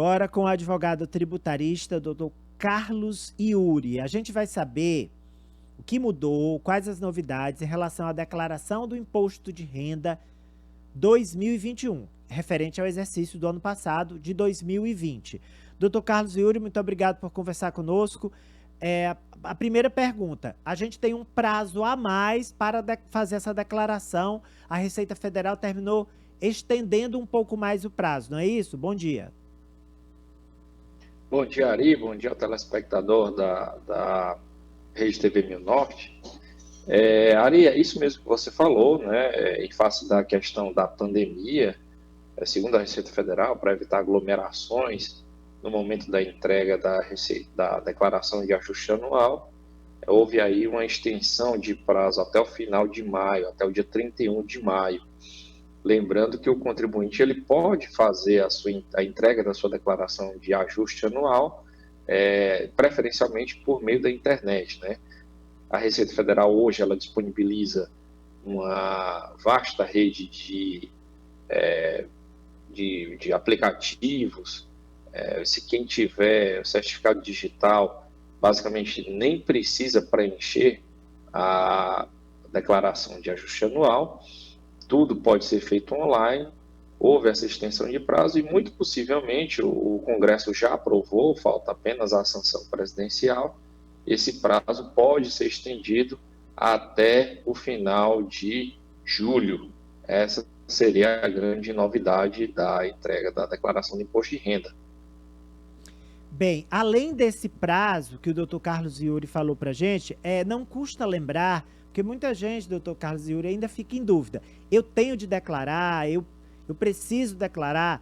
Agora com o advogado tributarista, doutor Carlos Iuri. A gente vai saber o que mudou, quais as novidades em relação à declaração do imposto de renda 2021, referente ao exercício do ano passado, de 2020. Doutor Carlos Iuri, muito obrigado por conversar conosco. A primeira pergunta, a gente tem um prazo a mais para fazer essa declaração. A Receita Federal terminou estendendo um pouco mais o prazo, não é isso? Bom dia. Bom dia, Ari. Bom dia ao telespectador da Rede TV Mil Norte. Ari, é isso mesmo que você falou, né? Em face da questão da pandemia, segundo a Receita Federal, para evitar aglomerações no momento da entrega da declaração de ajuste anual, houve aí uma extensão de prazo até o final de maio, até o dia 31 de maio. Lembrando que o contribuinte ele pode fazer a entrega da sua declaração de ajuste anual, preferencialmente por meio da internet, né? A Receita Federal hoje ela disponibiliza uma vasta rede de aplicativos. Se quem tiver o certificado digital, basicamente nem precisa preencher a declaração de ajuste anual. Tudo pode ser feito online, houve essa extensão de prazo e, muito possivelmente, o Congresso já aprovou, falta apenas a sanção presidencial. Esse prazo pode ser estendido até o final de julho. Essa seria a grande novidade da entrega da declaração de imposto de renda. Bem, além desse prazo que o doutor Carlos Iuri falou para a gente, não custa lembrar, porque muita gente, doutor Carlos Iuri, ainda fica em dúvida. Eu tenho de declarar, eu preciso declarar.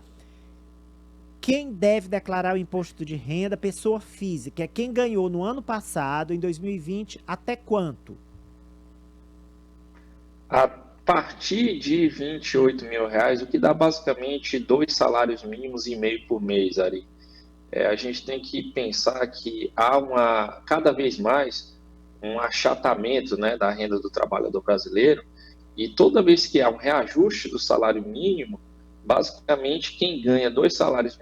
Quem deve declarar o imposto de renda? Pessoa física. É quem ganhou no ano passado, em 2020, até quanto? A partir de R$ 28.000, o que dá basicamente 2,5 salários por mês, Ari. A gente tem que pensar que há cada vez mais um achatamento, né, da renda do trabalhador brasileiro, e toda vez que há um reajuste do salário mínimo, basicamente quem ganha 2,5 salários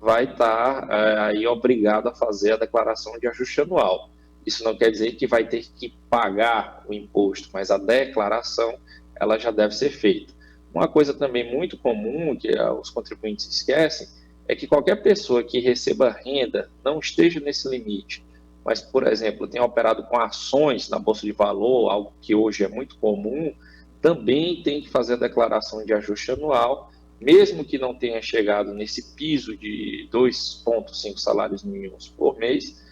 vai estar aí obrigado a fazer a declaração de ajuste anual. Isso não quer dizer que vai ter que pagar o imposto, mas a declaração ela já deve ser feita. Uma coisa também muito comum que os contribuintes esquecem é que qualquer pessoa que receba renda não esteja nesse limite, mas, por exemplo, tenha operado com ações na Bolsa de Valor, algo que hoje é muito comum, também tem que fazer a declaração de ajuste anual, mesmo que não tenha chegado nesse piso de 2,5 salários mínimos por mês.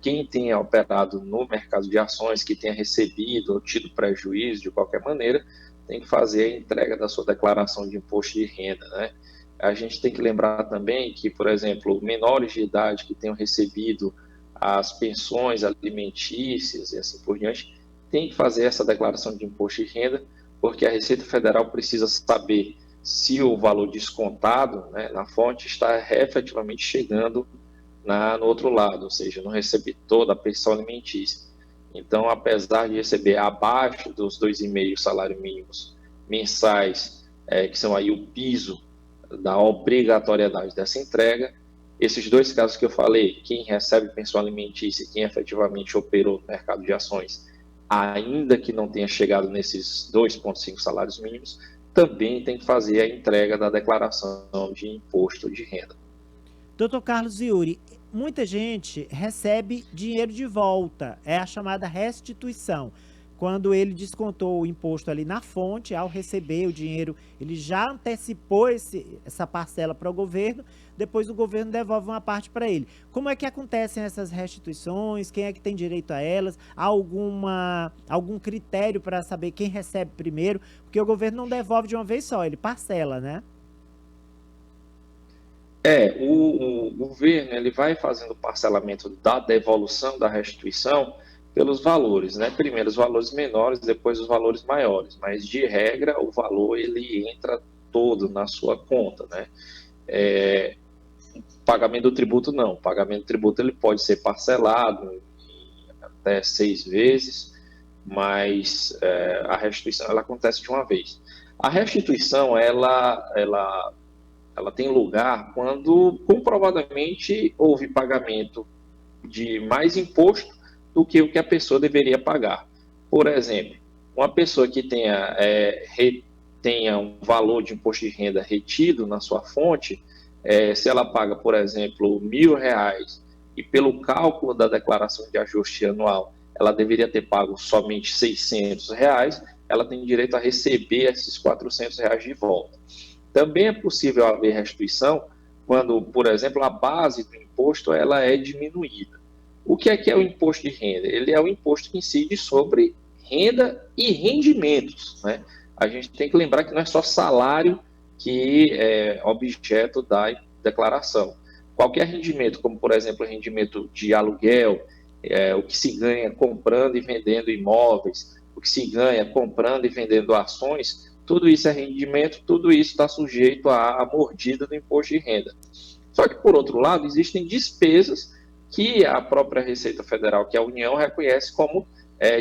Quem tenha operado no mercado de ações, que tenha recebido ou tido prejuízo de qualquer maneira, tem que fazer a entrega da sua declaração de imposto de renda, né? A gente tem que lembrar também que, por exemplo, menores de idade que tenham recebido as pensões alimentícias e assim por diante, tem que fazer essa declaração de imposto de renda, porque a Receita Federal precisa saber se o valor descontado, né, na fonte está efetivamente chegando no outro lado, ou seja, não receber toda a pensão alimentícia. Então, apesar de receber abaixo dos 2,5 salários mínimos mensais, que são aí o piso da obrigatoriedade dessa entrega, esses dois casos que eu falei, quem recebe pensão alimentícia e quem efetivamente operou no mercado de ações, ainda que não tenha chegado nesses 2,5 salários mínimos, também tem que fazer a entrega da declaração de imposto de renda. Doutor Carlos Iuri, muita gente recebe dinheiro de volta, é a chamada restituição. Quando ele descontou o imposto ali na fonte, ao receber o dinheiro, ele já antecipou essa parcela para o governo, depois o governo devolve uma parte para ele. Como é que acontecem essas restituições? Quem é que tem direito a elas? Há algum critério para saber quem recebe primeiro? Porque o governo não devolve de uma vez só, ele parcela, né? O governo ele vai fazendo o parcelamento da devolução da restituição pelos valores, né? Primeiro os valores menores, depois os valores maiores, mas de regra o valor ele entra todo na sua conta, né? Pagamento do tributo não, o pagamento do tributo ele pode ser parcelado em até 6 vezes, mas a restituição ela acontece de uma vez. A restituição ela ela tem lugar quando comprovadamente houve pagamento de mais imposto do que o que a pessoa deveria pagar. Por exemplo, uma pessoa que tenha um valor de imposto de renda retido na sua fonte, se ela paga, por exemplo, R$ 1.000 e pelo cálculo da declaração de ajuste anual, ela deveria ter pago somente R$ 600, ela tem direito a receber esses R$ 400 de volta. Também é possível haver restituição quando, por exemplo, a base do imposto ela é diminuída. O que é o imposto de renda? Ele é o imposto que incide sobre renda e rendimentos, né? A gente tem que lembrar que não é só salário que é objeto da declaração. Qualquer rendimento, como por exemplo o rendimento de aluguel, o que se ganha comprando e vendendo imóveis, o que se ganha comprando e vendendo ações, tudo isso é rendimento, tudo isso está sujeito à mordida do imposto de renda. Só que, por outro lado, existem despesas que a própria Receita Federal, que a União, reconhece como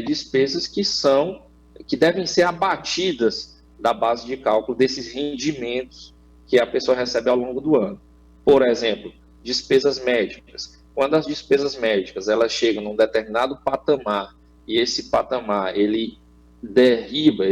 despesas que devem ser abatidas da base de cálculo desses rendimentos que a pessoa recebe ao longo do ano. Por exemplo, despesas médicas. Quando as despesas médicas elas chegam num determinado patamar e esse patamar ele derruba,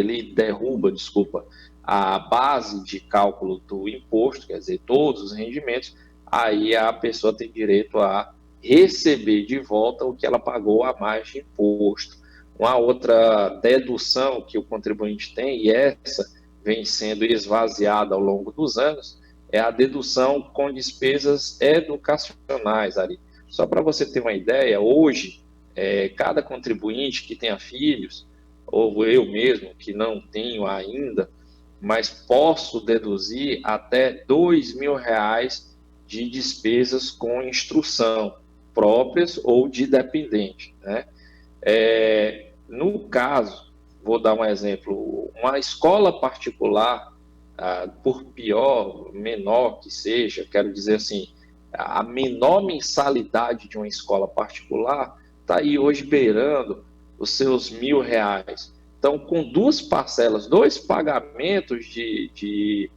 a base de cálculo do imposto, quer dizer, todos os rendimentos, aí a pessoa tem direito a receber de volta o que ela pagou a mais de imposto. Uma outra dedução que o contribuinte tem, e essa vem sendo esvaziada ao longo dos anos, é a dedução com despesas educacionais, Ari. Só para você ter uma ideia, hoje, cada contribuinte que tenha filhos, ou eu mesmo, que não tenho ainda, mas posso deduzir até R$ 2.000 de despesas com instrução, próprias ou de dependente, né? No caso, vou dar um exemplo, uma escola particular, por menor que seja, quero dizer assim, a menor mensalidade de uma escola particular está aí hoje beirando os seus R$ 1.000. Então, com duas parcelas, dois pagamentos de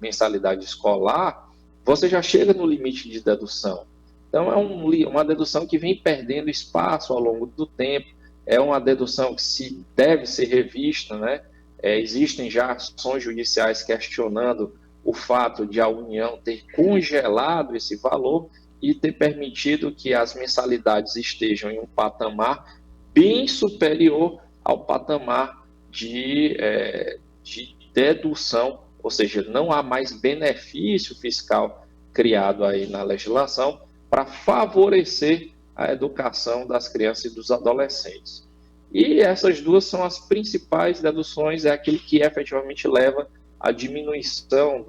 mensalidade escolar, você já chega no limite de dedução. Então, é uma dedução que vem perdendo espaço ao longo do tempo, é uma dedução que deve ser revista, né? Existem já ações judiciais questionando o fato de a União ter congelado esse valor e ter permitido que as mensalidades estejam em um patamar bem superior ao patamar de dedução, ou seja, não há mais benefício fiscal criado aí na legislação para favorecer a educação das crianças e dos adolescentes. E essas duas são as principais deduções, é aquilo que efetivamente leva à diminuição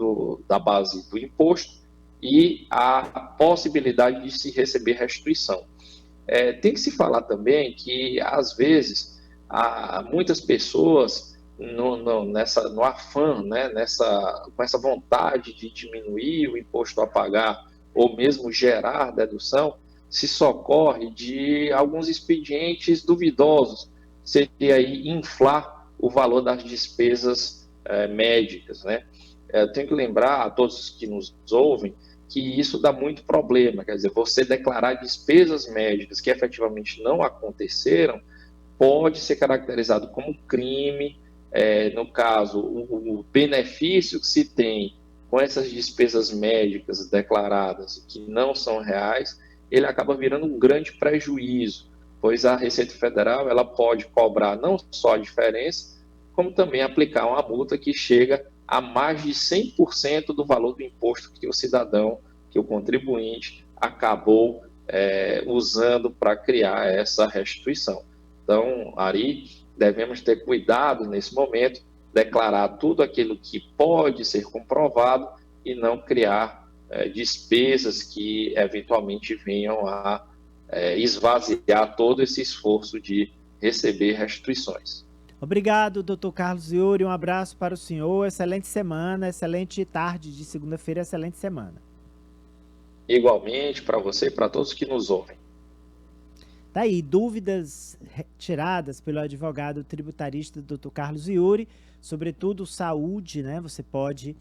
da base do imposto e à possibilidade de se receber restituição. Tem que se falar também que, às vezes, muitas pessoas, no afã, né, com essa vontade de diminuir o imposto a pagar ou mesmo gerar dedução, se socorre de alguns expedientes duvidosos, seria aí inflar o valor das despesas médicas, né? Eu tenho que lembrar a todos que nos ouvem que isso dá muito problema, quer dizer, você declarar despesas médicas que efetivamente não aconteceram pode ser caracterizado como crime. No caso, o benefício que se tem com essas despesas médicas declaradas que não são reais, ele acaba virando um grande prejuízo, pois a Receita Federal ela pode cobrar não só a diferença, como também aplicar uma multa que chega a mais de 100% do valor do imposto que o cidadão, que o contribuinte, acabou usando para criar essa restituição. Então, Ari, devemos ter cuidado nesse momento, declarar tudo aquilo que pode ser comprovado e não criar despesas que eventualmente venham a esvaziar todo esse esforço de receber restituições. Obrigado, doutor Carlos Iuri. Um abraço para o senhor. Excelente semana, excelente tarde de segunda-feira, excelente semana. Igualmente para você e para todos que nos ouvem. Tá aí, dúvidas tiradas pelo advogado tributarista doutor Carlos Iuri, sobretudo saúde, né? Você pode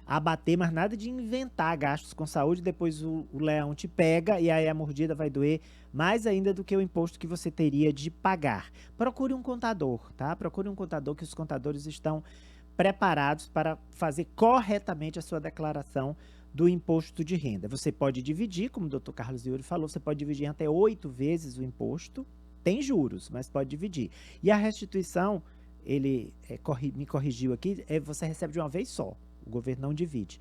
abater, mas nada de inventar gastos com saúde, depois o leão te pega e aí a mordida vai doer mais ainda do que o imposto que você teria de pagar. Procure um contador, tá? Procure um contador, que os contadores estão preparados para fazer corretamente a sua declaração do imposto de renda. Você pode dividir, como o Dr. Carlos Iuri falou, você pode dividir em até 8 vezes o imposto, tem juros, mas pode dividir. E a restituição, ele me corrigiu aqui, você recebe de uma vez só, o governo não divide.